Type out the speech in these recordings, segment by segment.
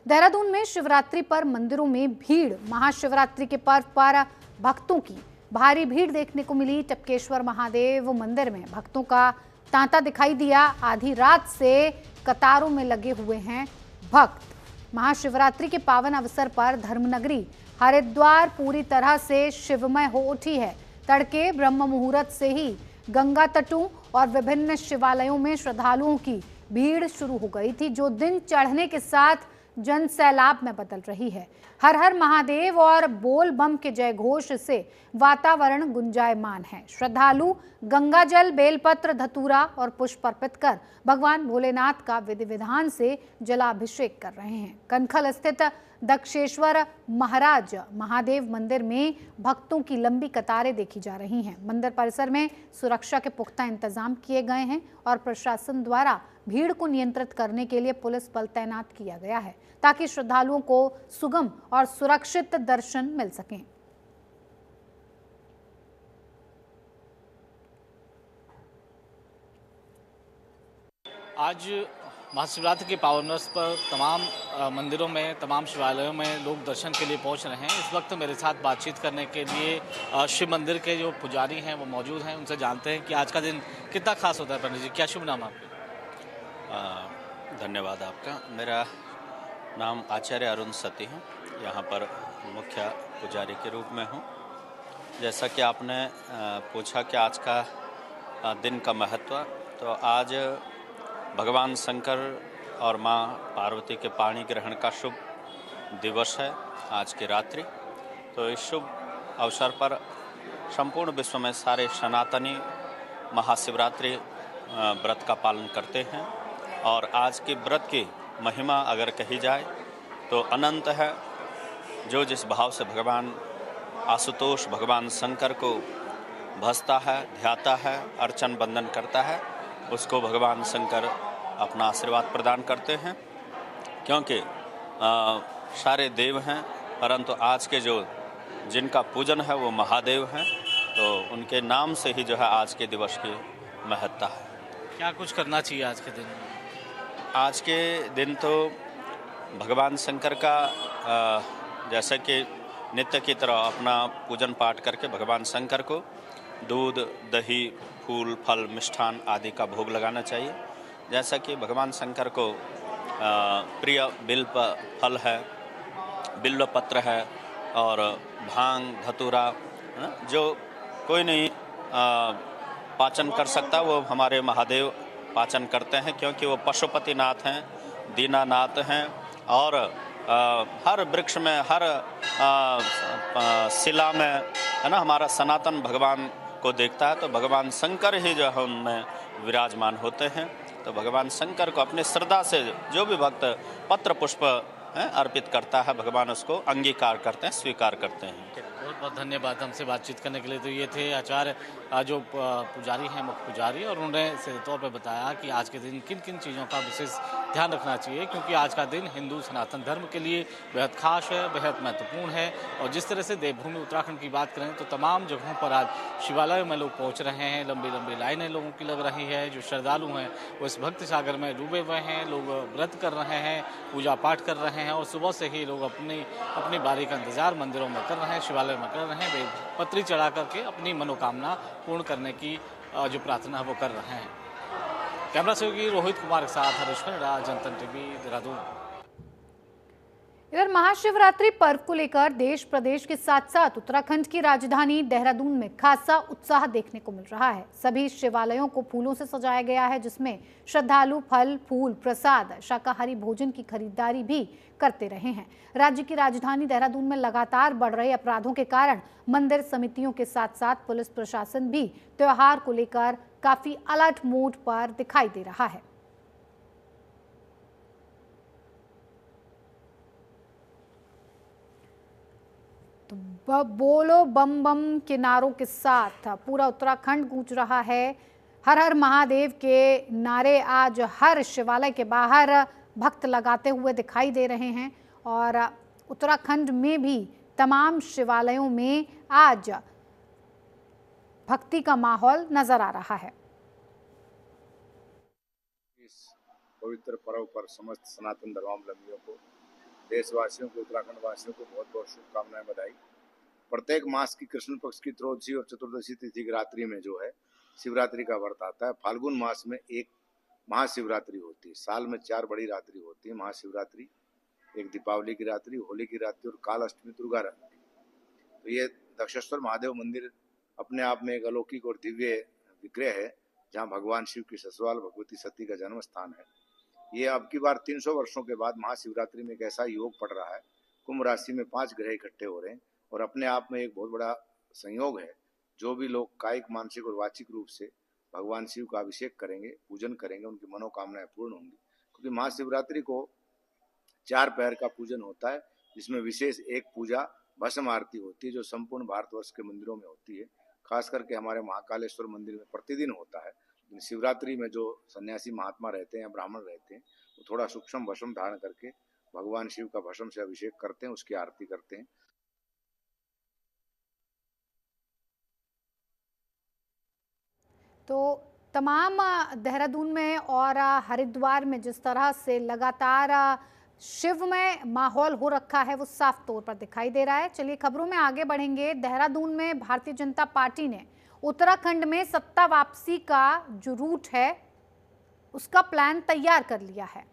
देहरादून में शिवरात्रि पर मंदिरों में भीड़। महाशिवरात्रि के पर्व पर भक्तों की भारी भीड़ देखने को मिली। टपकेश्वर महादेव मंदिर में भक्तों का तांता दिखाई दिया। आधी रात से कतारों में लगे हुए हैं भक्त। महाशिवरात्रि के पावन अवसर पर धर्मनगरी हरिद्वार पूरी तरह से शिवमय हो उठी है। तड़के ब्रह्म मुहूर्त से ही गंगा तटों और विभिन्न शिवालयों में श्रद्धालुओं की भीड़ शुरू हो गई थी, जो दिन चढ़ने के साथ जन सैलाब में बदल रही है। हर हर महादेव और बोल बम के जय घोष से वातावरण गुंजायमान है। श्रद्धालु गंगाजल, बेलपत्र, धतूरा और पुष्प अर्पित कर भगवान भोलेनाथ का विधि विधान से जलाभिषेक कर रहे हैं। कनखल स्थित दक्षेश्वर महाराज महादेव मंदिर में भक्तों की लंबी कतारें देखी जा रही हैं। मंदिर परिसर में सुरक्षा के पुख्ता इंतजाम किए गए हैं और प्रशासन द्वारा भीड़ को नियंत्रित करने के लिए पुलिस बल तैनात किया गया है, ताकि श्रद्धालुओं को सुगम और सुरक्षित दर्शन मिल सकें। आज महाशिवरात्रि के पावन अवसर पर तमाम मंदिरों में, तमाम शिवालयों में लोग दर्शन के लिए पहुंच रहे हैं। इस वक्त मेरे साथ बातचीत करने के लिए शिव मंदिर के जो पुजारी हैं वो मौजूद हैं। उनसे जानते हैं कि आज का दिन कितना खास होता है। पंडित जी, क्या शुभ नाम है आपका? धन्यवाद आपका। मेरा नाम आचार्य अरुण सती है। यहाँ पर मुख्य पुजारी के रूप में हूँ। जैसा कि आपने पूछा कि आज का दिन का महत्व, तो आज भगवान शंकर और माँ पार्वती के पाणी ग्रहण का शुभ दिवस है, आज की रात्रि। तो इस शुभ अवसर पर संपूर्ण विश्व में सारे सनातनी महाशिवरात्रि व्रत का पालन करते हैं। और आज की व्रत की महिमा अगर कही जाए तो अनंत है। जो जिस भाव से भगवान आशुतोष भगवान शंकर को भजता है, ध्याता है, अर्चन बंदन करता है, उसको भगवान शंकर अपना आशीर्वाद प्रदान करते हैं। क्योंकि सारे देव हैं, परंतु आज के जो जिनका पूजन है वो महादेव हैं, तो उनके नाम से ही जो है आज के दिवस की महत्ता है। क्या कुछ करना चाहिए आज के दिन? आज के दिन तो भगवान शंकर का जैसे कि नित्य की तरह अपना पूजन पाठ करके भगवान शंकर को दूध, दही, फूल, फल, मिष्ठान आदि का भोग लगाना चाहिए। जैसा कि भगवान शंकर को प्रिय बिल्व फल है, बिल्व पत्र है और भांग, धतूरा, जो कोई नहीं पाचन कर सकता वो हमारे महादेव पाचन करते हैं, क्योंकि वो पशुपतिनाथ हैं, दीनानाथ हैं। और हर वृक्ष में, हर शिला में, है ना, हमारा सनातन भगवान को देखता है, तो भगवान शंकर ही जो है उनमें विराजमान होते हैं। तो भगवान शंकर को अपने श्रद्धा से जो भी भक्त पत्र पुष्प अर्पित करता है, भगवान उसको अंगीकार करते हैं, स्वीकार करते हैं। बहुत बहुत धन्यवाद हमसे बातचीत करने के लिए। तो ये थे आचार्य जो पुजारी हैं, मुख्य पुजारी, और उन्होंने सीधे तौर पर बताया कि आज के दिन किन किन चीज़ों का विशेष ध्यान रखना चाहिए, क्योंकि आज का दिन हिंदू सनातन धर्म के लिए बेहद खास है, बेहद महत्वपूर्ण है। और जिस तरह से देवभूमि उत्तराखंड की बात करें तो तमाम जगहों पर आज शिवालयों में लोग पहुँच रहे हैं। लंबी लंबी लाइनें लोगों की लग रही है। जो श्रद्धालु हैं वो इस भक्ति सागर में डूबे हुए हैं। लोग व्रत कर रहे हैं, पूजा पाठ कर रहे हैं, और सुबह से ही लोग अपनी बारी का इंतजार मंदिरों में कर रहे हैं, शिवालय में कर रहे हैं। पत्री चढ़ा करके अपनी मनोकामना पूर्ण करने की जो प्रार्थना है वो कर रहे हैं। कैमरा सहयोगी रोहित कुमार के साथ हरीश खन्ना, जनतन टीवी, देहरादून। इधर महाशिवरात्रि पर्व को लेकर देश प्रदेश के साथ साथ उत्तराखंड की राजधानी देहरादून में खासा उत्साह देखने को मिल रहा है। सभी शिवालयों को फूलों से सजाया गया है, जिसमें श्रद्धालु फल, फूल, प्रसाद, शाकाहारी भोजन की खरीदारी भी करते रहे हैं। राज्य की राजधानी देहरादून में लगातार बढ़ रहे अपराधों के कारण मंदिर समितियों के साथ साथ पुलिस प्रशासन भी त्योहार को लेकर काफी अलर्ट मोड पर दिखाई दे रहा है। तो बोलो बम बम के नारों के साथ पूरा उत्तराखंड गूंज रहा है। हर हर महादेव के नारे आज हर शिवालय के बाहर भक्त लगाते हुए दिखाई दे रहे हैं। और उत्तराखंड में भी तमाम शिवालयों में आज भक्ति का माहौल नजर आ रहा है। इस पवित्र पर्व पर समस्त सनातन धर्मावलंबियों को देशवासियों को, उत्तराखंड वासियों को बहुत बहुत शुभकामनाएं, बधाई। प्रत्येक मास की कृष्ण पक्ष की त्रयोदशी और चतुर्दशी तिथि की रात्रि में जो है शिवरात्रि का व्रत आता है। फाल्गुन मास में एक महाशिवरात्रि होती है। साल में 4 बड़ी रात्रि होती है, महाशिवरात्रि, एक दीपावली की रात्रि, होली की रात्रि और काल अष्टमी, दुर्गा रात्रि। तो ये दक्षेश्वर महादेव मंदिर अपने आप में एक अलौकिक और दिव्य विग्रह है, जहाँ भगवान शिव की ससुराल भगवती सती का जन्म स्थान है। ये अब की बार 300 वर्षों के बाद महाशिवरात्रि में एक ऐसा योग पड़ रहा है। कुंभ राशि में 5 ग्रह इकट्ठे हो रहे हैं और अपने आप में एक बहुत बड़ा संयोग है। जो भी लोग कायिक, मानसिक और वाचिक रूप से भगवान शिव का अभिषेक करेंगे, पूजन करेंगे, उनकी मनोकामनाएं पूर्ण होंगी। क्योंकि महाशिवरात्रि को 4 पहर का पूजन होता है, जिसमें विशेष एक पूजा भस्म आरती होती है, जो संपूर्ण भारतवर्ष के मंदिरों में होती है। खास करके हमारे महाकालेश्वर मंदिर में प्रतिदिन होता है। शिवरात्रि में जो सन्यासी महात्मा रहते हैं, ब्राह्मण रहते हैं, वो थोड़ा सूक्ष्म भस्म धारण करके भगवान शिव का भस्म से अभिषेक करते हैं, उसकी आरती करते हैं। तो तमाम देहरादून में और हरिद्वार में जिस तरह से लगातार शिवमय माहौल हो रखा है, वो साफ तौर पर दिखाई दे रहा है। चलिए खबरों में आगे बढ़ेंगे। देहरादून में भारतीय जनता पार्टी ने उत्तराखंड में सत्ता वापसी का जो रूट है, उसका प्लान तैयार कर लिया है।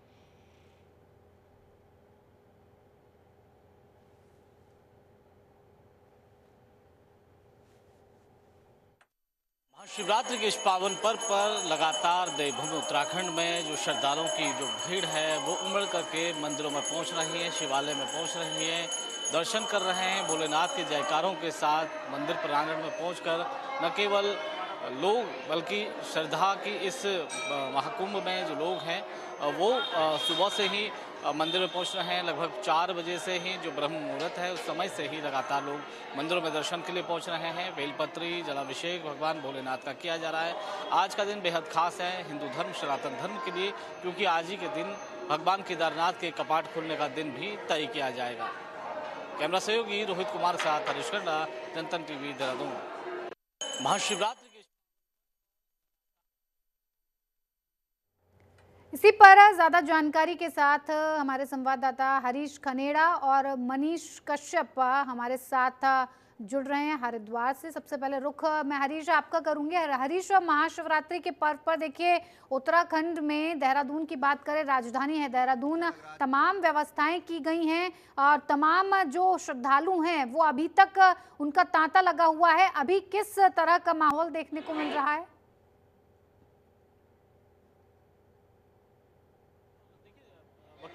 महाशिवरात्रि के इस पावन पर्व पर लगातार देवभूमि उत्तराखंड में जो श्रद्धालुओं की जो भीड़ है वो उमड़ करके मंदिरों में पहुंच रही है, शिवालय में पहुंच रही है, दर्शन कर रहे हैं। भोलेनाथ के जयकारों के साथ मंदिर प्रांगण में पहुंचकर न केवल लोग बल्कि श्रद्धा की इस महाकुंभ में जो लोग हैं वो सुबह से ही मंदिर में पहुंच रहे हैं। लगभग 4 बजे से ही जो ब्रह्म मुहूर्त है उस समय से ही लगातार लोग मंदिरों में दर्शन के लिए पहुंच रहे हैं। बेलपत्री, जलाभिषेक भगवान भोलेनाथ का किया जा रहा है। आज का दिन बेहद खास है हिंदू धर्म, सनातन धर्म के लिए, क्योंकि आज ही के दिन भगवान केदारनाथ के कपाट खुलने का दिन भी तय किया जाएगा। कैमरा सहयोगी रोहित कुमार के साथ हरीश खन्ना, जनतन टीवी, देहरादून। महाशिवरात्रि इसी पर ज्यादा जानकारी के साथ हमारे संवाददाता हरीश खनेड़ा और मनीष कश्यप हमारे साथ जुड़ रहे हैं हरिद्वार से। सबसे पहले रुख मैं हरीश आपका करूंगी। हरीश, महाशिवरात्रि के पर्व पर देखिए उत्तराखंड में देहरादून की बात करें, राजधानी है देहरादून, तमाम व्यवस्थाएं की गई हैं और तमाम जो श्रद्धालु हैं वो अभी तक उनका तांता लगा हुआ है। अभी किस तरह का माहौल देखने को मिल रहा है?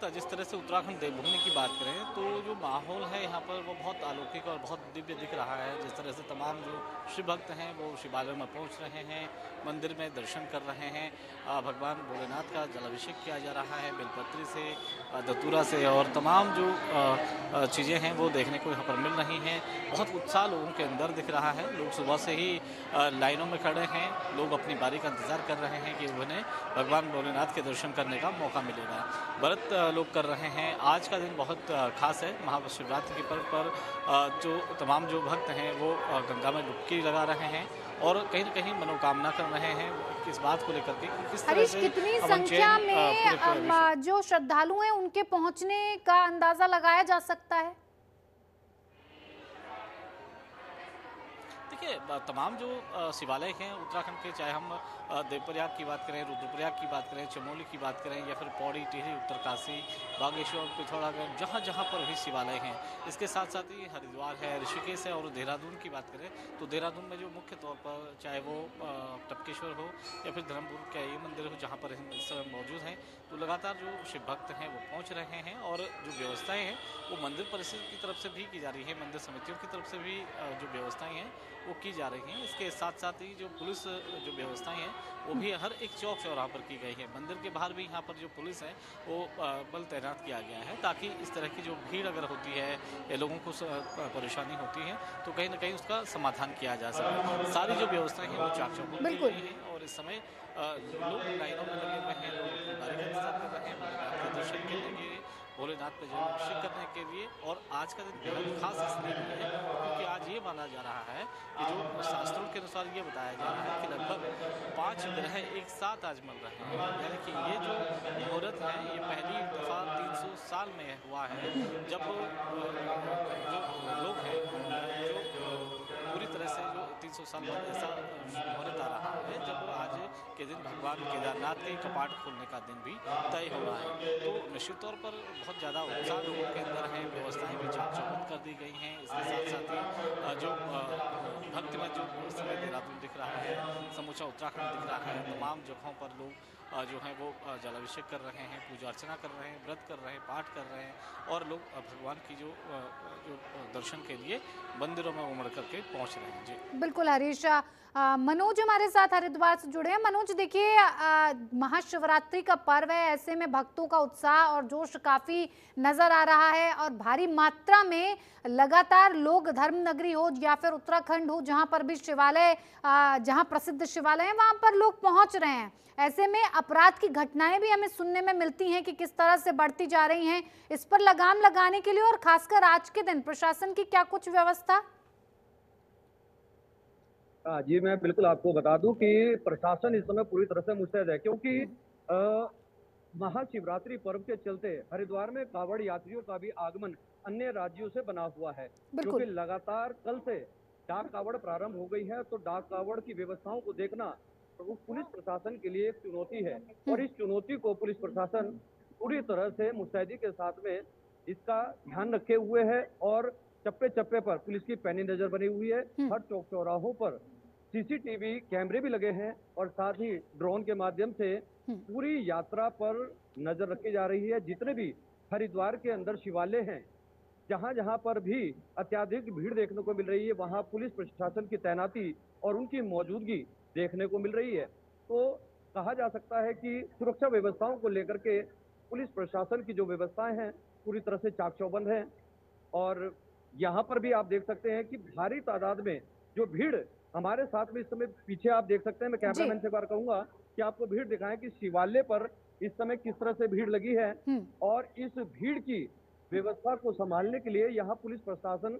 जिस तरह से उत्तराखंड देवभूमि की बात करें तो जो माहौल है यहाँ पर वो बहुत अलौकिक और बहुत दिव्य दिख रहा है। जिस तरह से तमाम जो शिव भक्त हैं वो शिवालय में पहुँच रहे हैं, मंदिर में दर्शन कर रहे हैं, भगवान भोलेनाथ का जलाभिषेक किया जा रहा है बेलपत्री से, धतूरा से, और तमाम जो चीज़ें हैं वो देखने को यहाँ पर मिल रही हैं। बहुत उत्साह लोगों के अंदर दिख रहा है। लोग सुबह से ही लाइनों में खड़े हैं, लोग अपनी बारी का इंतज़ार कर रहे हैं कि उन्हें भगवान भोलेनाथ के दर्शन करने का मौका मिलेगा। व्रत लोग कर रहे हैं। आज का दिन बहुत खास है। महाशिवरात्रि के पर्व पर जो तमाम जो भक्त हैं वो गंगा में डुबकी लगा रहे हैं और कहीं न कहीं मनोकामना कर रहे हैं इस बात को लेकर के कि किस तरह से कितनी संख्या में जो श्रद्धालु हैं उनके पहुंचने का अंदाजा लगाया जा सकता है? देखिए तमाम जो शिवालय हैं उत्तराखंड के, चाहे हम देवप्रयाग की बात करें, रुद्रप्रयाग की बात करें, चमोली की बात करें, या फिर पौड़ी, टिहरी, उत्तरकाशी, बागेश्वर, पिथौरागढ़, जहाँ जहाँ पर भी शिवालय हैं, इसके साथ साथ ही हरिद्वार है, ऋषिकेश है, और देहरादून की बात करें तो देहरादून में जो मुख्य तौर पर चाहे वो टपकेश्वर हो या फिर धर्मपुर का ये मंदिर हो जहाँ पर इस समय मौजूद हैं, तो लगातार जो शिव भक्त हैं वो पहुँच रहे हैं और जो व्यवस्थाएँ हैं वो मंदिर परिषद की तरफ से भी की जा रही है, मंदिर समितियों की तरफ से भी जो व्यवस्थाएँ हैं वो की जा रही हैं। इसके साथ साथ ही जो पुलिस जो व्यवस्थाएं हैं वो भी हर एक चौक चौराहा पर की गई है। मंदिर के बाहर भी यहाँ पर जो पुलिस है वो बल तैनात किया गया है ताकि इस तरह की जो भीड़ अगर होती है या लोगों को परेशानी होती है तो कहीं ना कहीं उसका समाधान किया जा सके। सारी जो व्यवस्थाएं हैं वो चाक चौबंद की गई हैं और इस समय लोग लाइनों में लगे हुए हैं, लोग बारी का इंतजार कर रहे हैं, दर्शन के लिए भोलेनाथ पे जलाभिषेक करने के लिए। और आज का दिन बेहद खास इसलिए भी है क्योंकि आज ये माना जा रहा है कि जो शास्त्रों के अनुसार ये बताया जा रहा है कि लगभग 5 ग्रह एक साथ आज मिल रहे हैं। यानी कि ये जो मुहूर्त है ये पहली दफा 300 साल में हुआ है जब जो लोग हैं जो पूरी तरह से जो 300 साल बाद ऐसा मुहूर्त आ रहा है जब आज के दिन भगवान केदारनाथ के कपाट खोलने का दिन भी तय हो रहा है। तो निश्चित तौर पर बहुत ज़्यादा उत्साह लोगों के अंदर है, व्यवस्थाएं भी चाक चौबंद कर दी गई हैं। इसके साथ साथ ही जो भक्तिमय जो समय देहरादून दिख रहा है, समूचा उत्तराखंड दिख रहा है, तमाम जगहों पर लोग जो हैं वो जलाभिषेक कर रहे हैं, पूजा अर्चना कर रहे हैं, व्रत कर रहे हैं, पाठ कर रहे हैं और लोग भगवान की जो दर्शन के लिए मंदिरों में उमड़ करके पहुंच रहे हैं। जी बिल्कुल हरीश। मनोज हमारे साथ हरिद्वार से जुड़े हैं। मनोज, देखिए महाशिवरात्रि का पर्व है, ऐसे में भक्तों का उत्साह और जोश काफी नजर आ रहा है और भारी मात्रा में लगातार लोग धर्म नगरी हो या फिर उत्तराखंड हो, जहां पर भी शिवालय, जहां प्रसिद्ध शिवालय है वहां पर लोग पहुंच रहे हैं। ऐसे में अपराध की घटनाएं भी हमें सुनने में मिलती हैं कि किस तरह से बढ़ती जा रही हैं। इस पर लगाम लगाने के लिए और खासकर आज के दिन प्रशासन की क्या कुछ व्यवस्था? जी, मैं बिल्कुल आपको बता दूं कि प्रशासन इस समय पूरी तरह से मुस्तैद है, क्योंकि महाशिवरात्रि पर्व के चलते हरिद्वार में कांवड़ यात्रियों का भी आगमन अन्य राज्यों से बना हुआ है, क्योंकि लगातार कल से डाक कांवड़ प्रारंभ हो गई है। तो डाक कांवड़ की व्यवस्थाओं को देखना तो पुलिस प्रशासन के लिए एक चुनौती है और इस चुनौती को पुलिस प्रशासन पूरी तरह से मुस्तैदी के साथ में इसका ध्यान रखे हुए है और चप्पे चप्पे पर पुलिस की पैनी नजर बनी हुई है। हर चौक चौराहों पर सीसीटीवी कैमरे भी लगे हैं और साथ ही ड्रोन के माध्यम से पूरी यात्रा पर नजर रखी जा रही है। जितने भी हरिद्वार के अंदर शिवालय हैं, जहां जहां पर भी अत्याधिक भीड़ देखने को मिल रही है, वहां पुलिस प्रशासन की तैनाती और उनकी मौजूदगी देखने को मिल रही है। तो कहा जा सकता है कि सुरक्षा व्यवस्थाओं को लेकर के पुलिस प्रशासन की जो व्यवस्थाएं हैं पूरी तरह से चाक चौबंद हैं। और यहाँ पर भी आप देख सकते हैं कि भारी तादाद में जो भीड़ हमारे साथ में इस समय पीछे आप देख सकते हैं। मैं कैमरामैन से एक बार कहूंगा कि आपको भीड़ दिखाएं कि शिवालय पर इस समय किस तरह से भीड़ लगी है और इस भीड़ की व्यवस्था को संभालने के लिए यहाँ पुलिस प्रशासन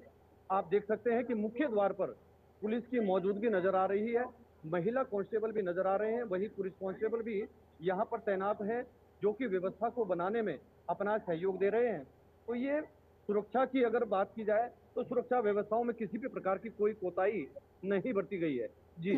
आप देख सकते हैं कि मुख्य द्वार पर पुलिस की मौजूदगी नजर आ रही है। महिला कांस्टेबल भी नजर आ रहे हैं, वही पुलिस कांस्टेबल भी यहाँ पर तैनात हैं जो कि व्यवस्था को बनाने में अपना सहयोग दे रहे हैं। तो ये सुरक्षा की अगर बात की जाए तो सुरक्षा व्यवस्थाओं में किसी भी प्रकार की कोई कोताही नहीं बरती गई है। जी